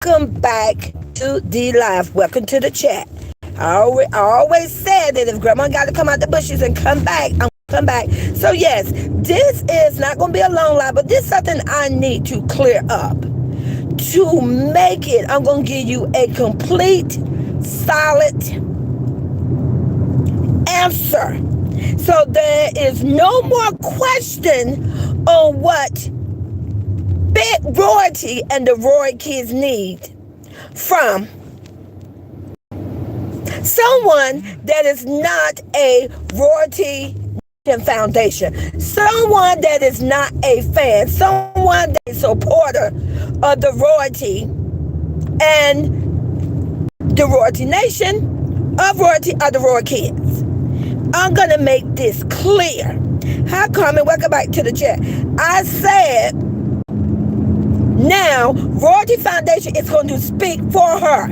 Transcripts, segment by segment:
Welcome back to the live. Welcome to the chat. I always said that if grandma got to come out the bushes and come back, I'm come back. So yes, this is not going to be a long live, but this is something I need to clear up. To make it, I'm going to give you a complete, solid answer. So there is no more question on what big royalty and the Roy kids need from someone that is not a royalty foundation, someone that is not a fan, someone that is a supporter of the royalty and the royalty nation of royalty of the Roy kids. I'm gonna make this clear. Hi Carmen, welcome back to the chat. I said now royalty foundation is going to speak for her,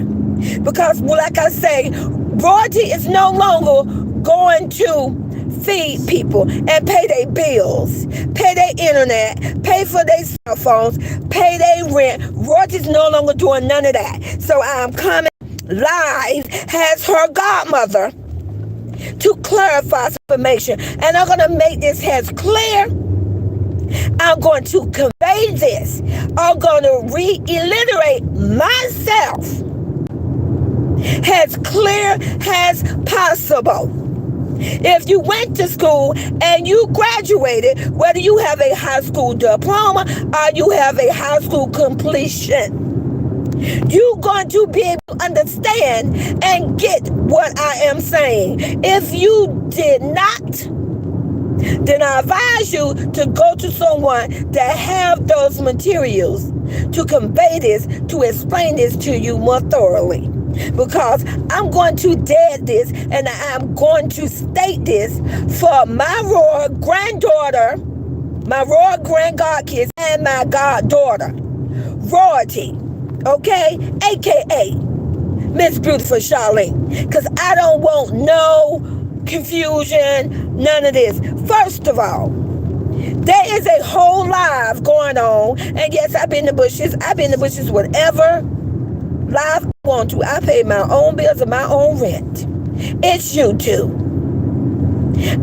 because like I say, royalty is no longer going to feed people and pay their bills, pay their internet, pay for their cell phones, pay their rent. Royalty is no longer doing none of that. So I'm coming live as her godmother to clarify some information, and I'm going to make this as clear. I'm going to convey this. I'm going to reiterate myself as clear as possible. If you went to school and you graduated, whether you have a high school diploma or you have a high school completion, you're going to be able to understand and get what I am saying. If you did not, then I advise you to go to someone that have those materials to convey this, to explain this to you more thoroughly. Because I'm going to dead this, and I'm going to state this for my royal granddaughter, my royal grandgodkids, and my goddaughter, royalty, okay? AKA Miss Beautiful Charlene. Because I don't want no confusion, none of this. First of all, there is a whole live going on, and yes, I've been in the bushes whatever live I want to. I pay my own bills and my own rent. It's YouTube.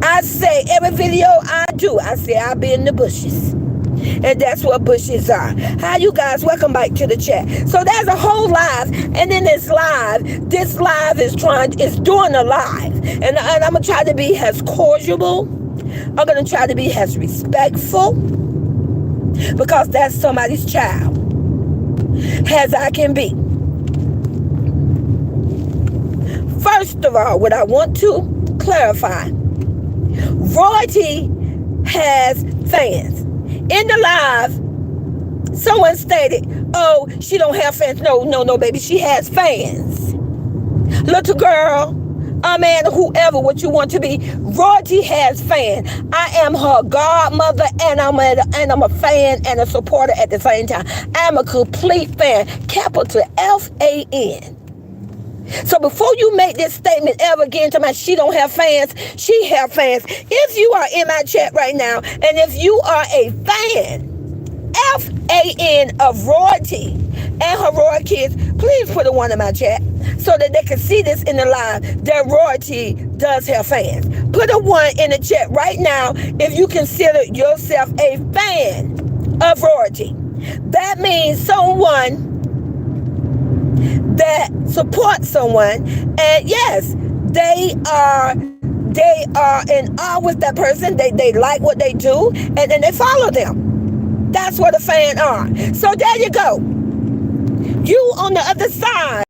I say every video I do, I say I've been in the bushes. And that's what bushes are. Hi, you guys, welcome back to the chat. So there's a whole live, and in this live is doing a live. And I'm going to try to be as cordial. I'm going to try to be as respectful, because that's somebody's child, as I can be. First of all, what I want to clarify, royalty has fans. In the live, someone stated, oh, she don't have fans. No, baby, she has fans. Little girl, a man, whoever, what you want to be, royalty has fans. I am her godmother, and I'm a fan and a supporter at the same time. I'm a complete fan, capital F-A-N. So before you make this statement ever again to my she don't have fans, she have fans. If you are in my chat right now, and if you are a fan, F-A-N of royalty and her royal kids, please put a one in my chat so that they can see this in the live, that royalty does have fans. Put a one in the chat right now if you consider yourself a fan of royalty. That means someone that support someone, and yes, they are in awe with that person. They like what they do, and then they follow them. That's what a fan are. So there you go. You on the other side,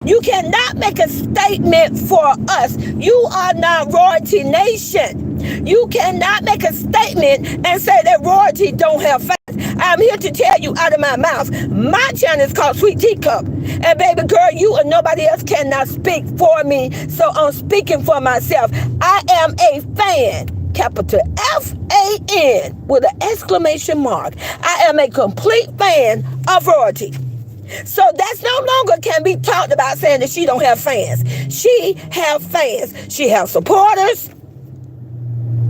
you cannot make a statement for us. You are not royalty nation. You cannot make a statement and say that royalty don't have fans. I'm here to tell you out of my mouth. My channel is called Sweet Teacup. And baby girl, you and nobody else cannot speak for me. So I'm speaking for myself. I am a fan, capital F-A-N with an exclamation mark. I am a complete fan of royalty. So that's no longer can be talked about saying that she don't have fans. She have fans. She have supporters.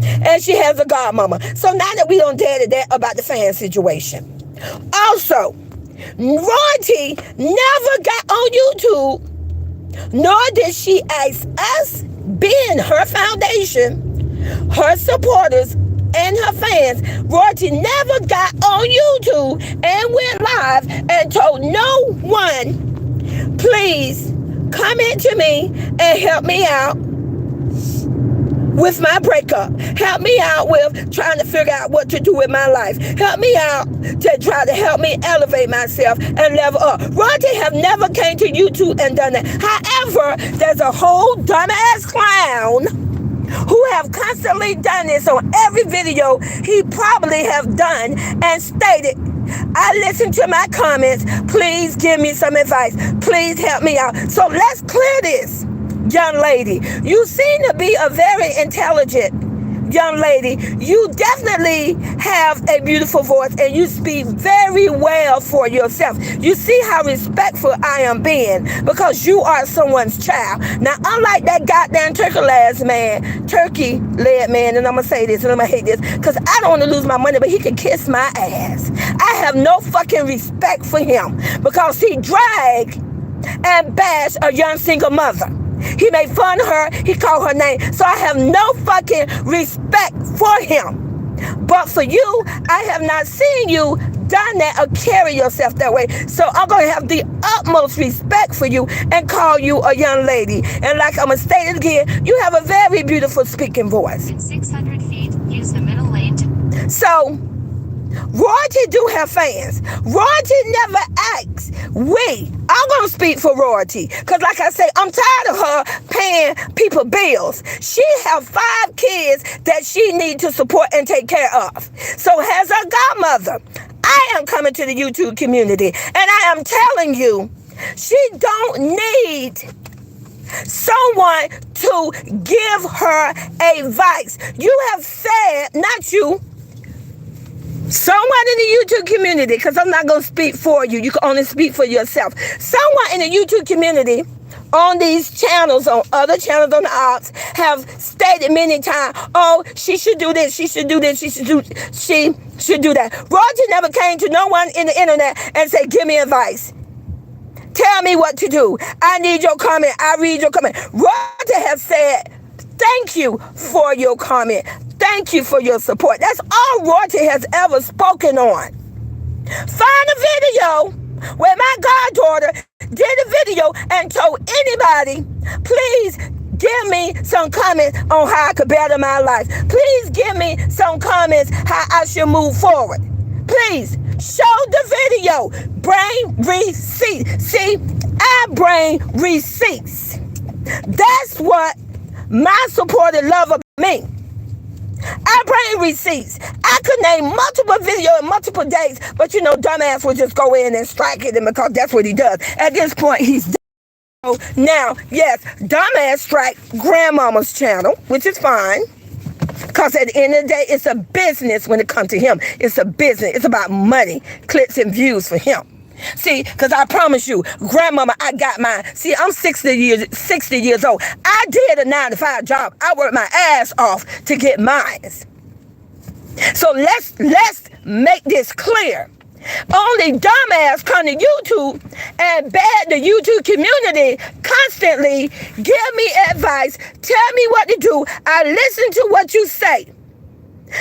And she has a godmama. So now that we don't dare to that about the fan situation. Also, Royalty never got on YouTube, nor did she ask us, being her foundation, her supporters, and her fans. Royalty never got on YouTube and went live and told no one, please come into me and help me out with my breakup. Help me out with trying to figure out what to do with my life. Help me out to try to help me elevate myself and level up. Royalty have never came to YouTube and done that. However, there's a whole dumbass clown who have constantly done this on every video he probably have done and stated, I listen to my comments, please give me some advice, please help me out. So let's clear this, young lady. You seem to be a very intelligent young lady. You definitely have a beautiful voice and you speak very well for yourself. You see how respectful I am being because you are someone's child. Now, unlike that goddamn turkey-legged man, and I'm going to say this and I'm going to hate this because I don't want to lose my money, but he can kiss my ass. I have no fucking respect for him because he dragged and bashed a young single mother. He made fun of her. He called her name. So I have no fucking respect for him. But for you, I have not seen you done that or carry yourself that way. So I'm going to have the utmost respect for you and call you a young lady. And like I'm going to state it again, you have a very beautiful speaking voice. In 600 feet, use the middle lane to... So, Royalty do have fans. Royalty never asks. I'm going to speak for Royalty. Because like I say, I'm tired of her paying people bills. She have 5 kids that she need to support and take care of. So as a godmother, I am coming to the YouTube community. And I am telling you, she don't need someone to give her advice. You have said, not you, someone in the YouTube community, because I'm not going to speak for you. You can only speak for yourself. Someone in the YouTube community on these channels, on other channels on the ops, have stated many times, oh, she should do this, she should do this, she should do that. Roger never came to no one in the internet and said, give me advice. Tell me what to do. I need your comment. I read your comment. Roger has said, thank you for your comment. Thank you for your support. That's all Royalty has ever spoken on. Find a video where my goddaughter did a video and told anybody, please give me some comments on how I could better my life. Please give me some comments how I should move forward. Please show the video. Bring receipts. See, I bring receipts. That's what my supporters love about me. I bring receipts. I could name multiple videos and multiple dates, but you know, dumbass will just go in and strike it, and because that's what he does. At this point, he's done. Now, yes, dumbass strike grandmama's channel, which is fine. Because at the end of the day, it's a business when it comes to him. It's a business. It's about money, clicks, and views for him. See, because I promise you, grandmama, I got mine. See, I'm 60 years old. I did a 9-to-5 job. I worked my ass off to get mine. So let's make this clear. Only dumbass come to YouTube and beg the YouTube community constantly, give me advice, tell me what to do. I listen to what you say.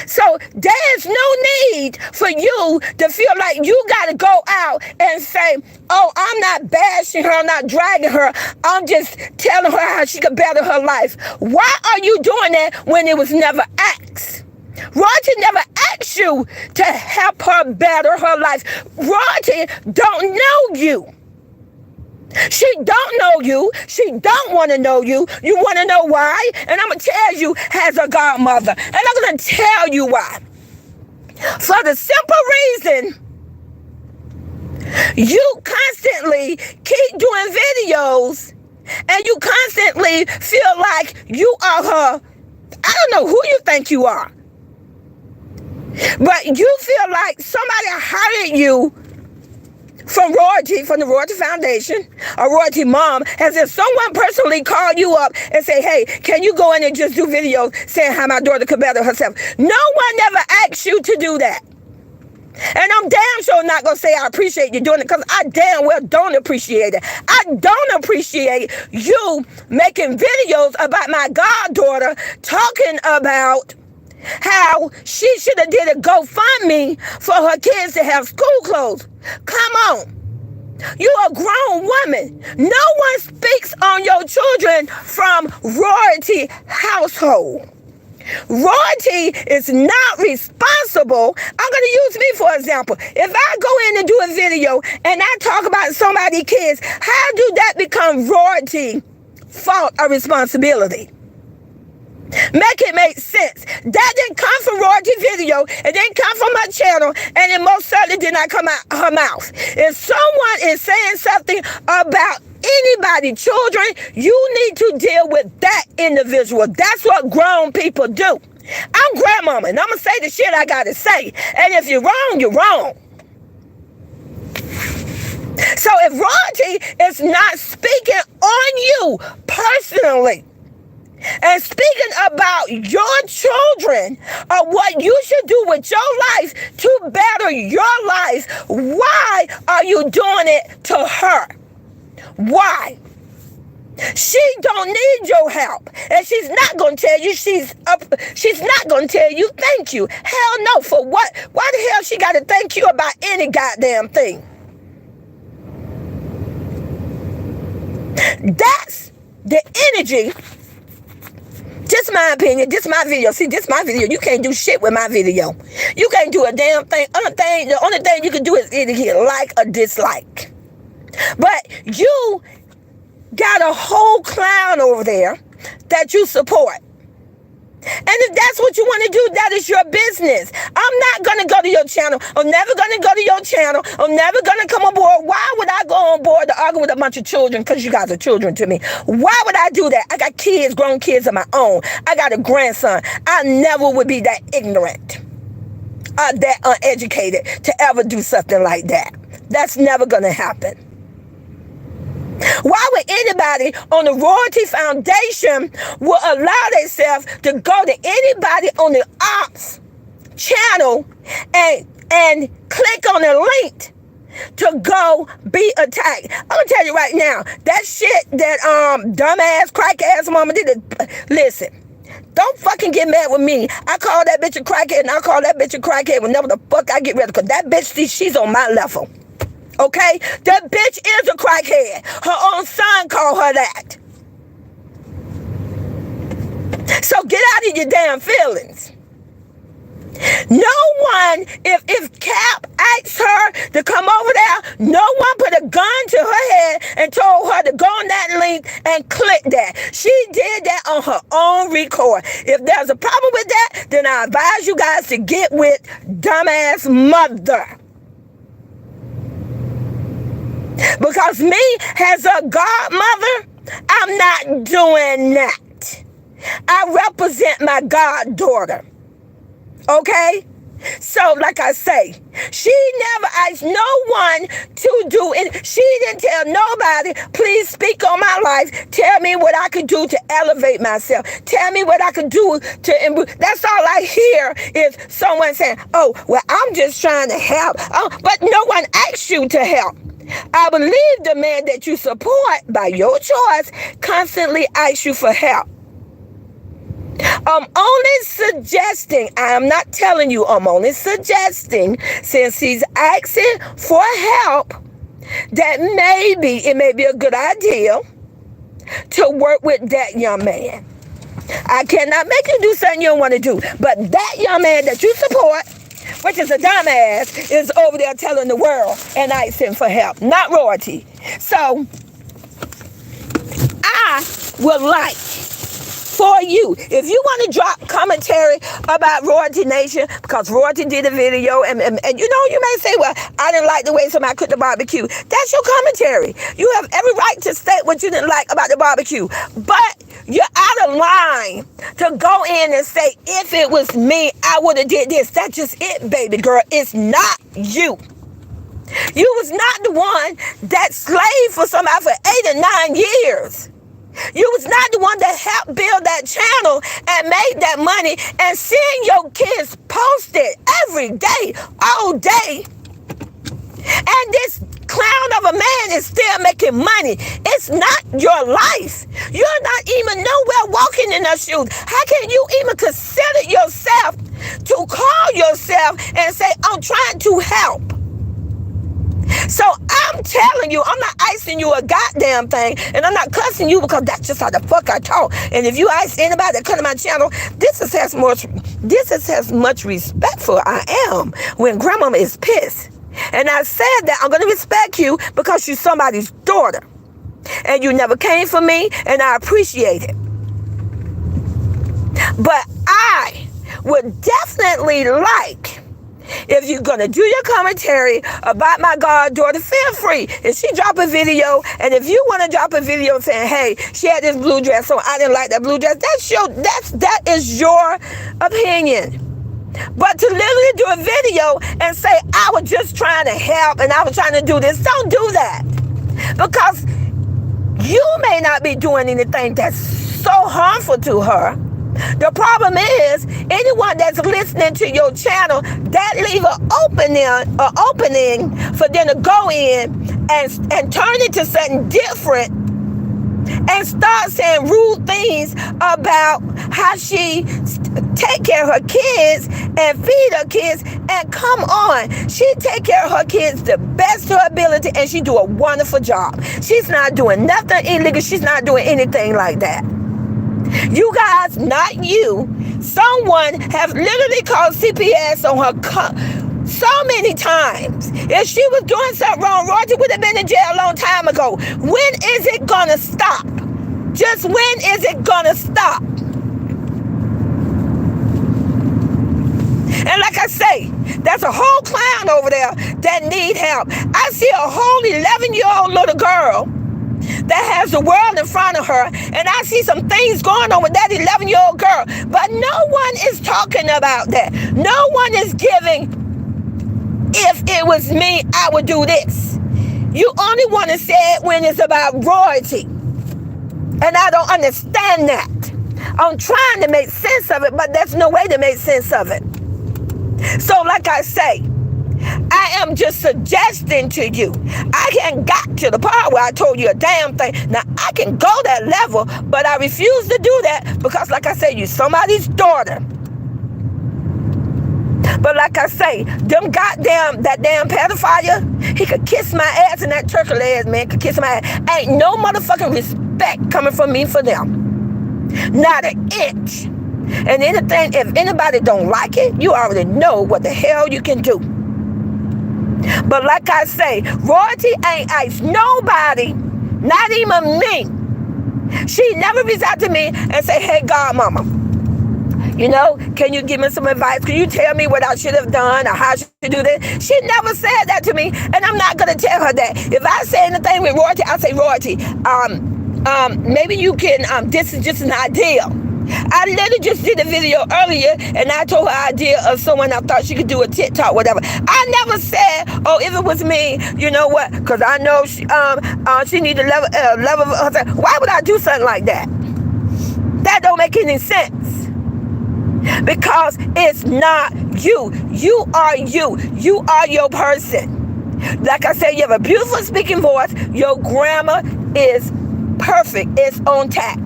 So there's no need for you to feel like you got to go out and say, oh, I'm not bashing her, I'm not dragging her, I'm just telling her how she could better her life. Why are you doing that when it was never asked? Royalty never asked you to help her better her life. Royalty don't know you. She don't know you. She don't want to know you. You want to know why? And I'm going to tell you as a godmother. And I'm going to tell you why. For the simple reason, you constantly keep doing videos and you constantly feel like you are her. I don't know who you think you are. But you feel like somebody hired you from Royalty, from the Royalty Foundation, a Royalty mom, as if someone personally called you up and say, hey, can you go in and just do videos saying how my daughter could better herself? No one ever asked you to do that. And I'm damn sure not going to say I appreciate you doing it, because I damn well don't appreciate it. I don't appreciate you making videos about my goddaughter talking about how she should have did a GoFundMe for her kids to have school clothes. Come on. You're a grown woman. No one speaks on your children from royalty household. Royalty is not responsible. I'm going to use me for example. If I go in and do a video and I talk about somebody's kids, how do that become royalty fault or responsibility? Make it make sense. That didn't come from royalty video. It didn't come from my channel, and it most certainly did not come out her mouth. If someone is saying something about anybody, children, you need to deal with that individual. That's what grown people do. I'm grandmama, and I'm going to say the shit I got to say. And if you're wrong, you're wrong. So if royalty is not speaking on you personally, and speaking about your children or what you should do with your life to better your life, why are you doing it to her? Why? She don't need your help, and she's not gonna tell you she's not gonna tell you thank you. Hell no. For what? Why the hell she got to thank you about any goddamn thing? That's the energy. Just my opinion. This my video. See, this my video. You can't do shit with my video. You can't do a damn thing. The only thing you can do is either hit like or dislike. But you got a whole clown over there that you support. And if that's what you want to do, that is your business. I'm not going to go to your channel. I'm never going to go to your channel. I'm never going to come aboard. Why would I go on board to argue with a bunch of children? Because you guys are children to me. Why would I do that? I got kids, grown kids of my own. I got a grandson. I never would be that ignorant, that uneducated to ever do something like that. That's never going to happen. Why would anybody on the Royalty Foundation will allow themselves to go to anybody on the ops channel and click on a link to go be attacked? I'm gonna tell you right now, that shit that dumbass crack-ass mama did. Listen, don't fucking get mad with me. I call that bitch a crackhead, and I call that bitch a crackhead whenever the fuck I get ready, because that bitch, she's on my level. Okay? That bitch is a crackhead. Her own son called her that. So get out of your damn feelings. No one, if Cap asked her to come over there, no one put a gun to her head and told her to go on that link and click that. She did that on her own record. If there's a problem with that, then I advise you guys to get with dumbass mother. Because me, as a godmother, I'm not doing that. I represent my goddaughter. Okay? So, like I say, she never asked no one to do it. She didn't tell nobody, please speak on my life. Tell me what I could do to elevate myself. Tell me what I could do to improve. That's all I hear is someone saying, oh, well, I'm just trying to help. Oh, but no one asked you to help. I believe the man that you support by your choice constantly asks you for help. I'm only suggesting, I'm not telling you, I'm only suggesting, since he's asking for help, that maybe it may be a good idea to work with that young man. I cannot make you do something you don't want to do, but that young man that you support, which is a dumbass, is over there telling the world and asking for help, not royalty. So, I would like for you, if you want to drop commentary about Royalty Nation, because Royalty did a video, and you know, you may say, well, I didn't like the way somebody cooked the barbecue. That's your commentary. You have every right to state what you didn't like about the barbecue, but you're out of line to go in and say, if it was me, I would have did this. That's just it, baby girl. It's not you. You was not the one that slaved for somebody for 8 or 9 years. You was not the one that helped build that channel and made that money, and seeing your kids post it every day, all day. And this clown of a man is still making money. It's not your life. You're not even nowhere walking in those shoes. How can you even consider yourself to call yourself and say, I'm trying to help? So I'm telling you, I'm not icing you a goddamn thing, and I'm not cussing you because that's just how the fuck I talk. And if you ice anybody that come to my channel, this is as much respect for I am when grandmama is pissed. And I said that I'm going to respect you because you're somebody's daughter. And you never came for me, and I appreciate it. But I would definitely like, if you're going to do your commentary about my goddaughter, feel free. If she drop a video, and if you want to drop a video saying, hey, she had this blue dress, so I didn't like that blue dress, that is your opinion. But to literally do a video and say, I was just trying to help and I was trying to do this, don't do that. Because you may not be doing anything that's so harmful to her. The problem is, anyone that's listening to your channel, that leave an opening for them to go in and turn it to something different and start saying rude things about how she take care of her kids and feed her kids. And come on, she take care of her kids the best of her ability, and she do a wonderful job. She's not doing nothing illegal. She's not doing anything like that. You guys, not you, someone have literally called CPS on her so many times. If she was doing something wrong, Roger would have been in jail a long time ago. When is it gonna stop? Just when is it gonna stop? And like I say, there's a whole clown over there that need help. I see a whole 11-year-old little girl that has the world in front of her, and I see some things going on with that 11-year-old girl, but no one is talking about that. No one is giving, if it was me, I would do this. You only want to say it when it's about royalty, and I don't understand that. I'm trying to make sense of it, but there's no way to make sense of it. So like I say, I am just suggesting to you. I can't got to the part where I told you a damn thing. Now, I can go that level, but I refuse to do that because, like I said, you're somebody's daughter. But like I say, that damn pedophile, he could kiss my ass, and that turkey ass man could kiss my ass. Ain't no motherfucking respect coming from me for them. Not an inch. And anything, if anybody don't like it, you already know what the hell you can do. But like I say, royalty ain't ice nobody, not even me. She never reached out to me and say, hey, godmama, you know, can you give me some advice? Can you tell me what I should have done or how I should do this? She never said that to me, and I'm not going to tell her that. If I say anything with royalty, I say, royalty, maybe you can, this is just an idea. I literally just did a video earlier, and I told her idea of someone I thought she could do a TikTok, whatever. I never said, oh, if it was me, you know what? Because I know she need a level of herself. Why would I do something like that? That don't make any sense. Because it's not you. You are you. You are your person. Like I said, you have a beautiful speaking voice. Your grammar is perfect. It's on tack.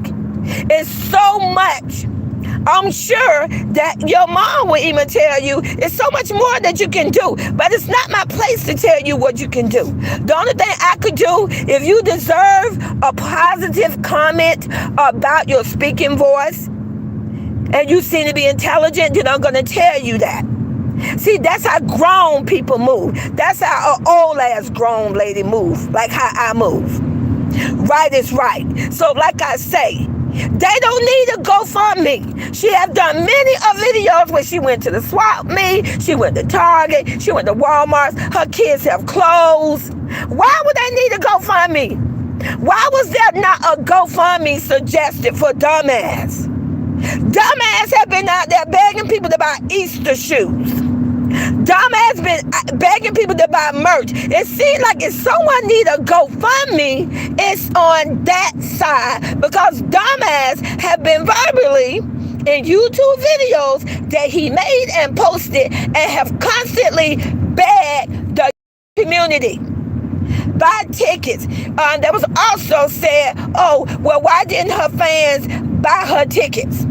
It's so much. I'm sure that your mom will even tell you it's so much more that you can do. But it's not my place to tell you what you can do. The only thing I could do, if you deserve a positive comment about your speaking voice, and you seem to be intelligent, then I'm going to tell you that. See, that's how grown people move. That's how an old-ass grown lady move, like how I move. Right is right. So like I say, they don't need a GoFundMe. She have done many videos where she went to the swap meet, she went to Target, she went to Walmart. Her kids have clothes. Why would they need a GoFundMe? Why was there not a GoFundMe suggested for dumbass? Dumbass have been out there begging people to buy Easter shoes. Dumbass been begging people to buy merch. It seems like if someone need a GoFundMe, it's on that side, because Dumbass have been verbally in YouTube videos that he made and posted and have constantly begged the community buy tickets. That was also said, oh, well, why didn't her fans buy her tickets?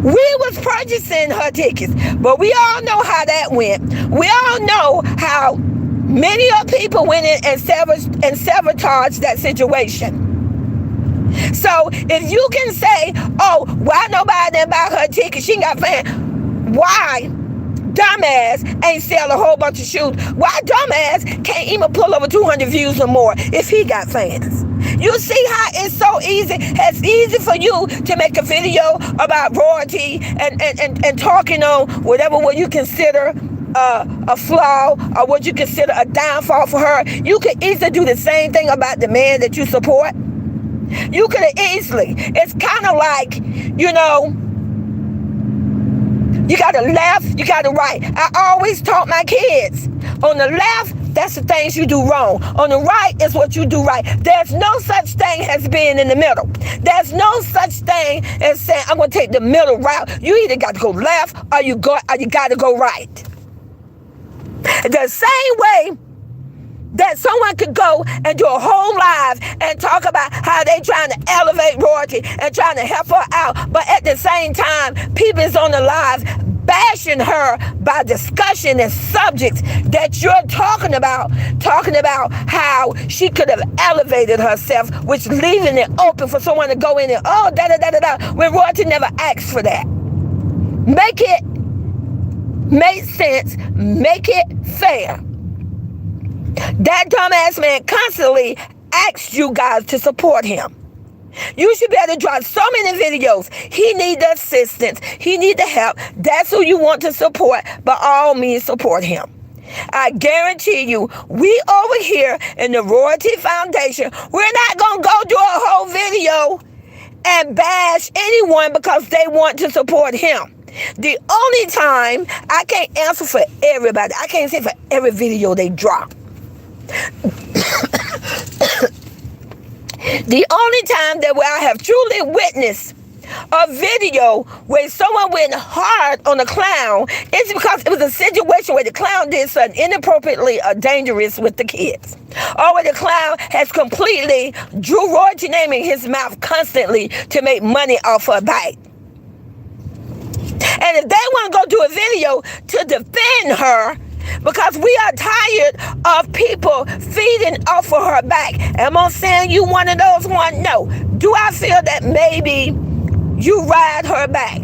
We was purchasing her tickets, but we all know how that went. We all know how many of people went in and sabotaged that situation. So if you can say, oh, why nobody didn't buy her ticket, she ain't got fans, why Dumbass ain't sell a whole bunch of shoes? Why Dumbass can't even pull over 200 views or more if he got fans? You see how it's so easy? It's easy for you to make a video about royalty and talking on whatever what you consider a flaw or what you consider a downfall for her. You could easily do the same thing about the man that you support. You could have easily. It's kind of like, you know, you got the left, you got the right. I always taught my kids, on the left, that's the things you do wrong. On the right is what you do right. There's no such thing as being in the middle. There's no such thing as saying, I'm going to take the middle route. You either got to go left or you got to go right. The same way that someone could go and do a whole live and talk about how they trying to elevate royalty and trying to help her out, but at the same time, people is on the live bashing her by discussion and subjects that you're talking about how she could have elevated herself, which leaving it open for someone to go in and, oh, da-da-da-da-da, when royalty never asked for that. Make it make sense. Make it fair. That dumbass man constantly asks you guys to support him. You should be able to drop so many videos. He need the assistance. He need the help. That's who you want to support. By all means, support him. I guarantee you, we over here in the Royalty Foundation, we're not going to go do a whole video and bash anyone because they want to support him. The only time, I can't answer for everybody. I can't say for every video they drop. The only time that where I have truly witnessed a video where someone went hard on a clown is because it was a situation where the clown did something inappropriately dangerous with the kids, or where the clown has completely drew royalty name in his mouth constantly to make money off her bite. And if they want to go do a video to defend her, because we are tired of people feeding off of her back. Am I saying you one of those one? No. Do I feel that maybe you ride her back?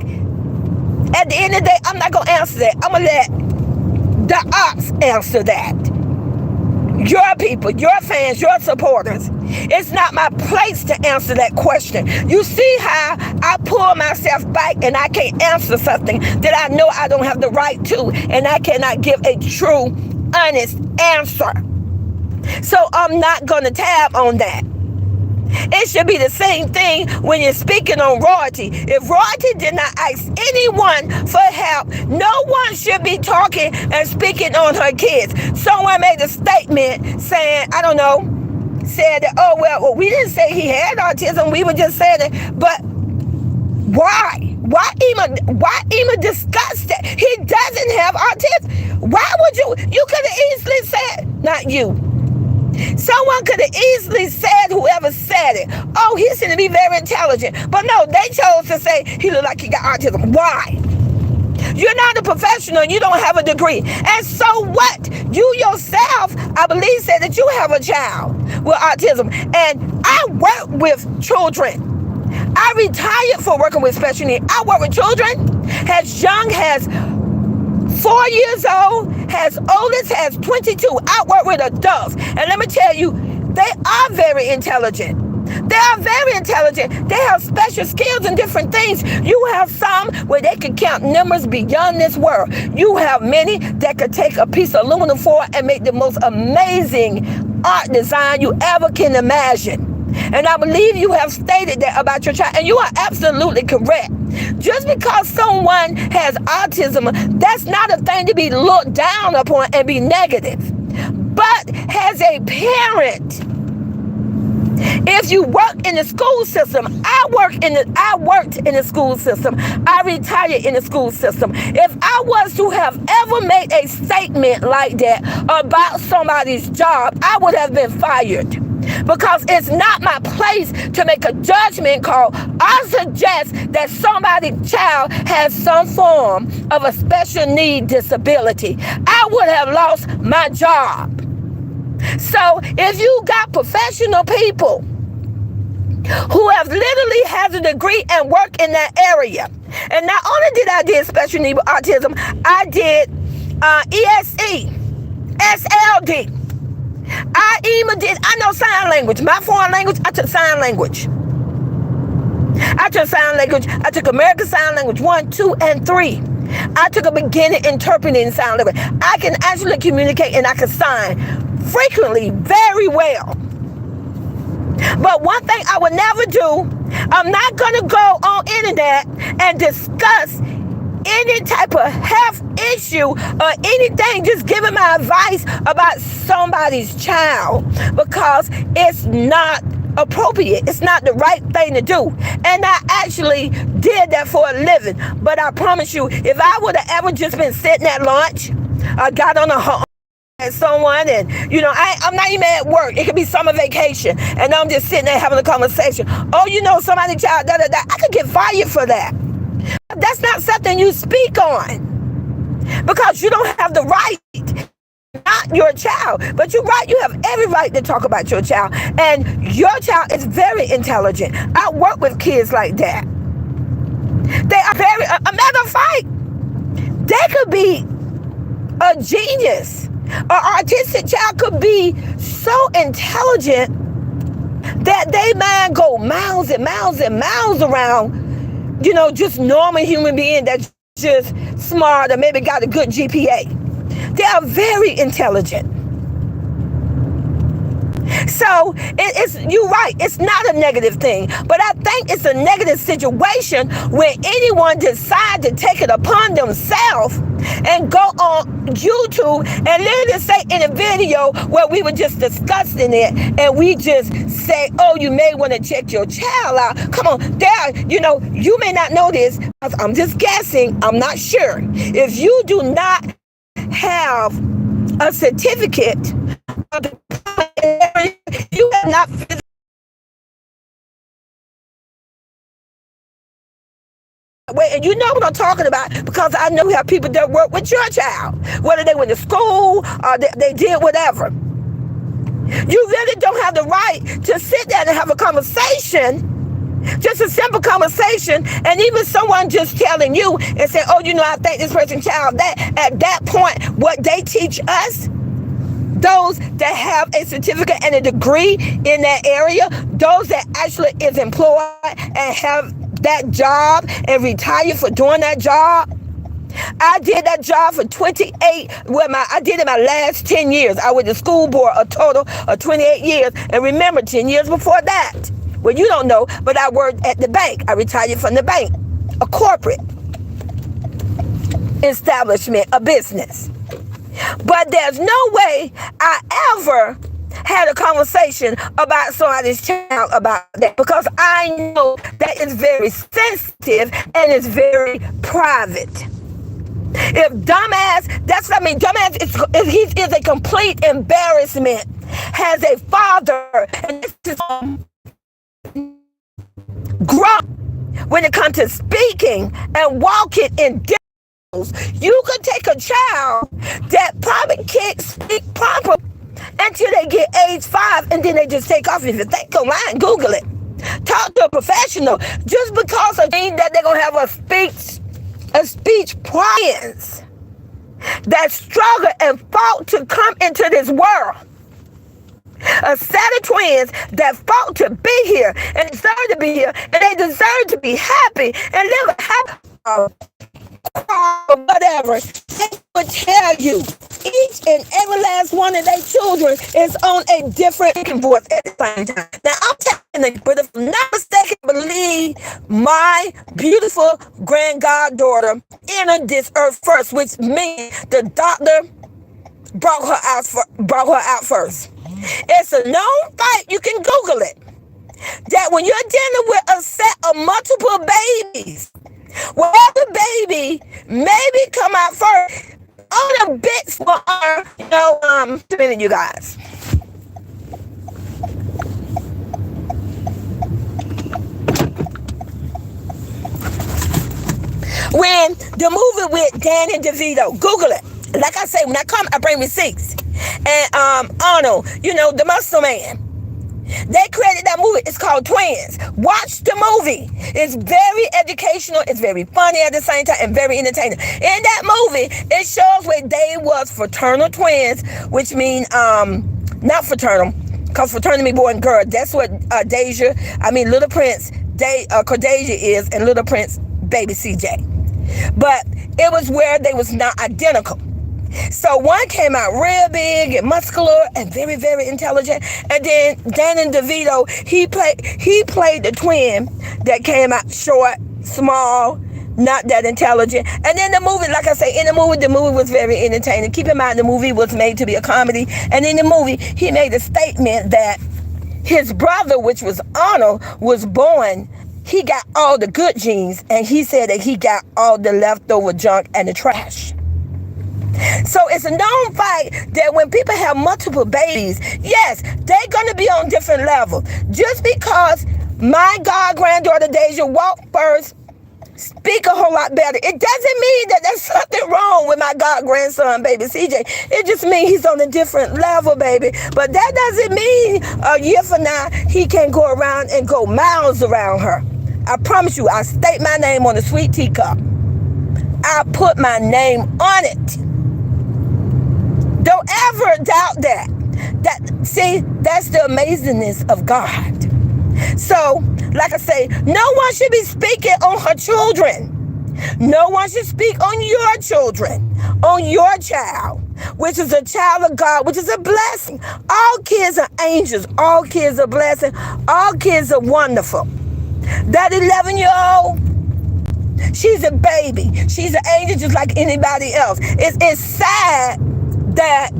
At the end of the day, I'm not going to answer that. I'm going to let the ops answer that. Your people, your fans, your supporters. It's not my place to answer that question. You see how I pull myself back and I can't answer something that I know I don't have the right to, and I cannot give a true, honest answer. So I'm not going to tab on that. It should be the same thing when you're speaking on royalty. If royalty did not ask anyone for help, no one should be talking and speaking on her kids. Someone made a statement saying, I don't know, said that, oh, well, we didn't say he had autism. We were just saying it. But why? Why even discuss that? He doesn't have autism. Why would you? You could have easily said, not you. Someone could have easily said, whoever said it, oh, he seemed to be very intelligent. But no, they chose to say he looked like he got autism. Why? You're not a professional. You don't have a degree. And so what? You yourself, I believe, said that you have a child with autism. And I work with children. I retired for working with special needs. I work with children as young as 4 years old, as old as 22. I work with adults. And let me tell you, they are very intelligent. They are very intelligent. They have special skills in different things. You have some where they can count numbers beyond this world. You have many that could take a piece of aluminum foil and make the most amazing art design you ever can imagine. And I believe you have stated that about your child. And you are absolutely correct. Just because someone has autism, that's not a thing to be looked down upon and be negative. But as a parent, if you work in the school system, I worked in the school system. I retired in the school system. If I was to have ever made a statement like that about somebody's job, I would have been fired. Because it's not my place to make a judgment call. I suggest that somebody's child has some form of a special need disability. I would have lost my job. So if you got professional people who have literally has a degree and work in that area, and not only did I did special need with autism, I did ESE, SLD. I know sign language. My foreign language, I took sign language. I took American Sign Language 1, 2, and 3. I took a beginning interpreting sign language. I can actually communicate and I can sign frequently, very well. But one thing I would never do, I'm not going to go on internet and discuss any type of health issue or anything, just giving my advice about somebody's child, because it's not appropriate. It's not the right thing to do. And I actually did that for a living. But I promise you, if I would have ever just been sitting at lunch, I got on at someone, and I'm not even at work. It could be summer vacation, and I'm just sitting there having a conversation. Oh, somebody's child, da da da. I could get fired for that. That's not something you speak on, because you don't have the right. Not your child, but you're right. You have every right to talk about your child, and your child is very intelligent. I work with kids like that. They are very. A matter of fact, they could be a genius. An artistic child could be so intelligent that they mind go miles and miles and miles around. Just normal human being that's just smart or maybe got a good GPA. They are very intelligent. So you're right. It's not a negative thing, but I think it's a negative situation when anyone decides to take it upon themselves and go on YouTube and literally say in a video where we were just discussing it, and we just say, "Oh, you may want to check your child out." Come on, you may not know this. I'm just guessing. I'm not sure. If you do not have a certificate of the you have not physically. And you know what I'm talking about, because I know how people that work with your child, whether they went to school or they did whatever. You really don't have the right to sit there and have a conversation, just a simple conversation, and even someone just telling you and say, "Oh, I think this person's child that." At that point, what they teach us, those that have a certificate and a degree in that area, those that actually is employed and have that job and retire for doing that job. I did that job for 28, I did it my last 10 years. I was the school board a total of 28 years. And remember, 10 years before that, well, you don't know, but I worked at the bank. I retired from the bank, a corporate establishment, a business. But there's no way I ever had a conversation about somebody's child about that, because I know that is very sensitive and it's very private. If dumbass, dumbass is a complete embarrassment, has a father, and this is grown when it comes to speaking and walking in. You could take a child that probably can't speak proper until they get age 5, and then they just take off. If you think online, Google it. Talk to a professional. Just because of that they're gonna have a speech clients that struggle and fought to come into this world. A set of twins that fought to be here and deserve to be here, and they deserve to be happy and live a happy or whatever. They would tell you each and every last one of their children is on a different voice at the same time. Now I'm telling but if I'm not mistaken, I believe my beautiful grand goddaughter entered this earth first, which means the doctor brought her out first. It's a known fact. You can Google it. That when you're dealing with a set of multiple babies, whatever baby maybe come out first, all the bits are, a minute, you guys. When the movie with Danny DeVito, Google it. Like I say, when I come, I bring receipts. And Arnold, the muscle man. They created that movie. It's called Twins. Watch the movie. It's very educational. It's very funny at the same time and very entertaining. In that movie, it shows where they was fraternal twins, which mean not fraternal, because fraternal mean boy and girl. That's what Little Prince, Cordesia is, and Little Prince, baby CJ. But it was where they was not identical. So one came out real big and muscular and very, very intelligent. And then Danny DeVito, he played the twin that came out short, small, not that intelligent. And then the movie, like I say, in the movie was very entertaining. Keep in mind, the movie was made to be a comedy. And in the movie, he made a statement that his brother, which was Arnold, was born. He got all the good genes, and he said that he got all the leftover junk and the trash. So it's a known fact that when people have multiple babies, yes, they're going to be on different levels. Just because my granddaughter Deja walked first, speak a whole lot better, it doesn't mean that there's something wrong with my grandson, baby CJ. It just means he's on a different level, baby. But that doesn't mean a year from now he can go around and go miles around her. I promise you, I state my name on the sweet teacup. I put my name on it. Don't ever doubt that. See, that's the amazingness of God. So, like I say, no one should be speaking on her children. No one should speak on your children, on your child, which is a child of God, which is a blessing. All kids are angels. All kids are blessings. All kids are wonderful. That 11-year-old, she's a baby. She's an angel just like anybody else. It's sad that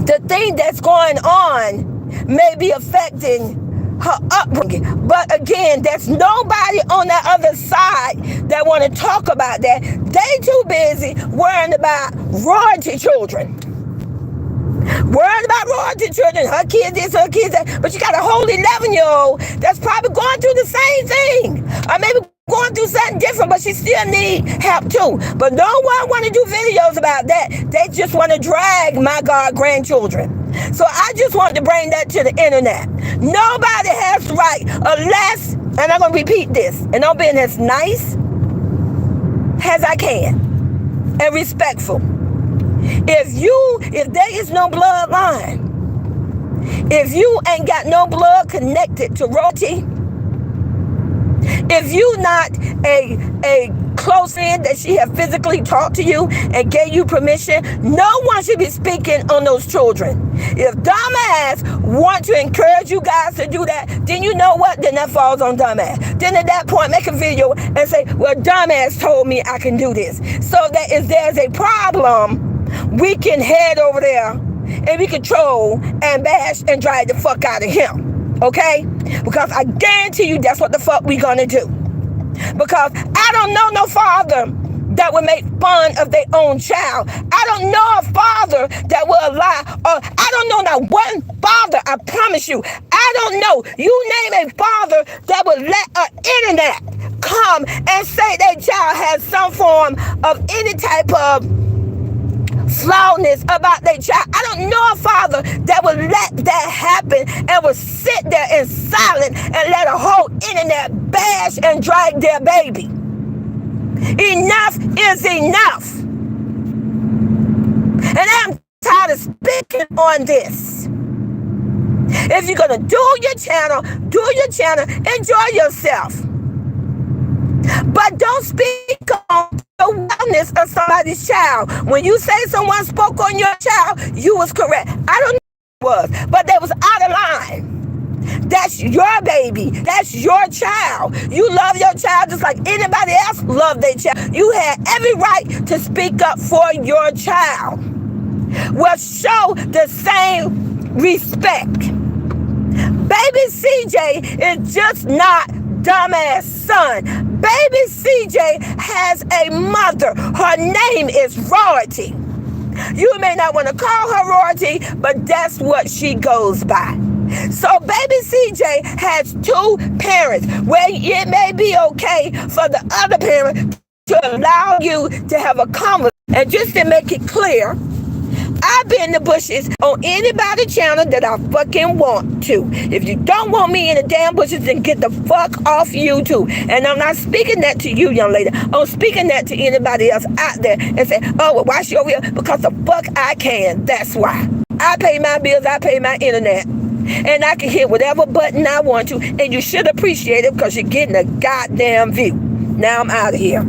the thing that's going on may be affecting her upbringing. But again, there's nobody on that other side that want to talk about that. They too busy worrying about royalty children. Worried about royalty children, her kids this, her kids that. But you got a whole 11-year-old that's probably going through the same thing. Or maybe going through something different, but she still need help too. But no one want to do videos about that. They just want to drag my grandchildren. So I just want to bring that to the internet. Nobody has the right, unless, and I'm going to repeat this, and I'm being as nice as I can and respectful. If there is no bloodline, if you ain't got no blood connected to royalty, if you not a close friend that she have physically talked to you and gave you permission, no one should be speaking on those children. If dumbass want to encourage you guys to do that, then you know what? Then that falls on dumbass. Then at that point, make a video and say, well, dumbass told me I can do this. So that if there's a problem, we can head over there and we can troll and bash and drag the fuck out of him. Okay? Because I guarantee you that's what the fuck we gonna do. Because I don't know no father that would make fun of their own child. I don't know a father that will allow, or I don't know not one father, I promise you, I don't know. You name a father that would let an internet come and say their child has some form of any type of flawness about their child. I don't know a father that would let that happen and would sit there in silence and let a whole internet bash and drag their baby. Enough is enough. And I'm tired of speaking on this. If you're going to do your channel, enjoy yourself. But don't speak on the wellness of somebody's child. When you say someone spoke on your child, you was correct. I don't know who it was, but that was out of line. That's your baby. That's your child. You love your child just like anybody else love their child. You had every right to speak up for your child. Well, show the same respect. Baby CJ is just not dumbass son. Baby CJ has a mother. Her name is Royalty. You may not want to call her Royalty, but that's what she goes by. So baby CJ has two parents where it may be okay for the other parent to allow you to have a conversation. And just to make it clear, I've been in the bushes on anybody's channel that I fucking want to. If you don't want me in the damn bushes, then get the fuck off YouTube. And I'm not speaking that to you, young lady. I'm speaking that to anybody else out there and say, oh, well, why she over here? Because the fuck I can. That's why. I pay my bills. I pay my internet. And I can hit whatever button I want to. And you should appreciate it because you're getting a goddamn view. Now I'm out of here.